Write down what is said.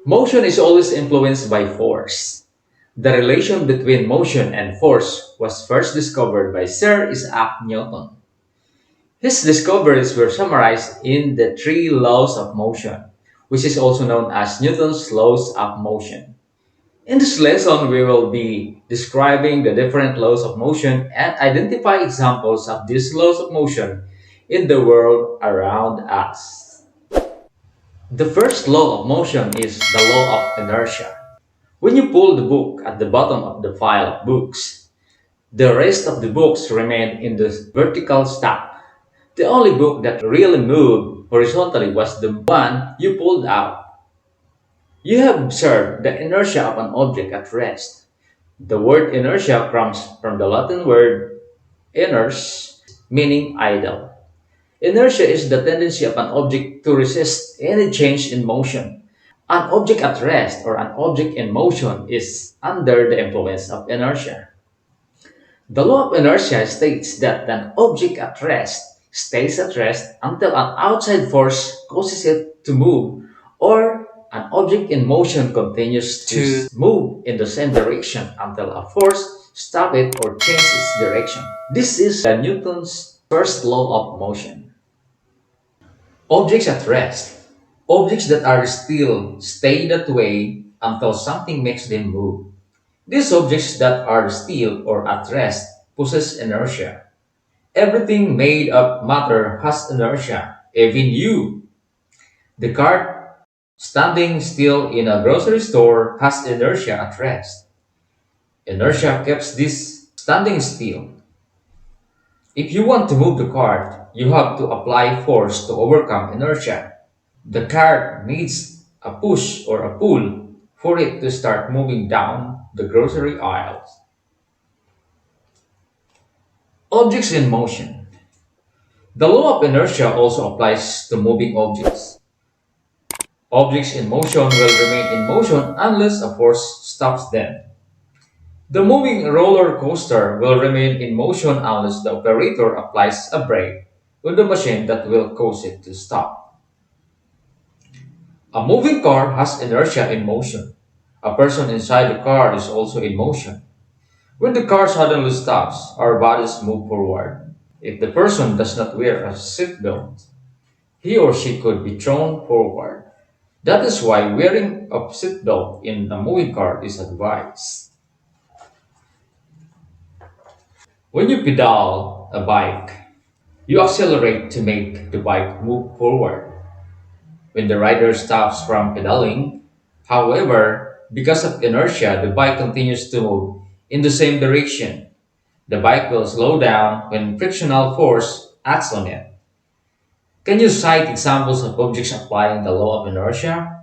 Motion is always influenced by force. The relation between motion and force was first discovered by Sir Isaac Newton. His discoveries were summarized in the three laws of motion, which is also known as Newton's laws of motion. In this lesson, we will be describing the different laws of motion and identify examples of these laws of motion in the world around us. The first law of motion is the law of inertia. When you pull the book at the bottom of the pile of books, the rest of the books remain in the vertical stack. The only book that really moved horizontally was the one you pulled out. You have observed the inertia of an object at rest. The word inertia comes from the Latin word iners, meaning idle. Inertia is the tendency of an object to resist any change in motion. An object at rest or an object in motion is under the influence of inertia. The law of inertia states that an object at rest stays at rest until an outside force causes it to move, or an object in motion continues to move in the same direction until a force stops it or changes its direction. This is Newton's first law of motion. Objects at rest. Objects that are still stay that way until something makes them move. These objects that are still or at rest possess inertia. Everything made of matter has inertia, even you. The cart standing still in a grocery store has inertia at rest. Inertia keeps this standing still. If you want to move the cart, you have to apply force to overcome inertia. The cart needs a push or a pull for it to start moving down the grocery aisles. Objects in motion. The law of inertia also applies to moving objects. Objects in motion will remain in motion unless a force stops them. The moving roller coaster will remain in motion unless the operator applies a brake on the machine that will cause it to stop. A moving car has inertia in motion. A person inside the car is also in motion. When the car suddenly stops, our bodies move forward. If the person does not wear a seatbelt, he or she could be thrown forward. That is why wearing a seatbelt in a moving car is advised. When you pedal a bike, you accelerate to make the bike move forward. When the rider stops from pedaling, however, because of inertia, the bike continues to move in the same direction. The bike will slow down when frictional force acts on it. Can you cite examples of objects applying the law of inertia?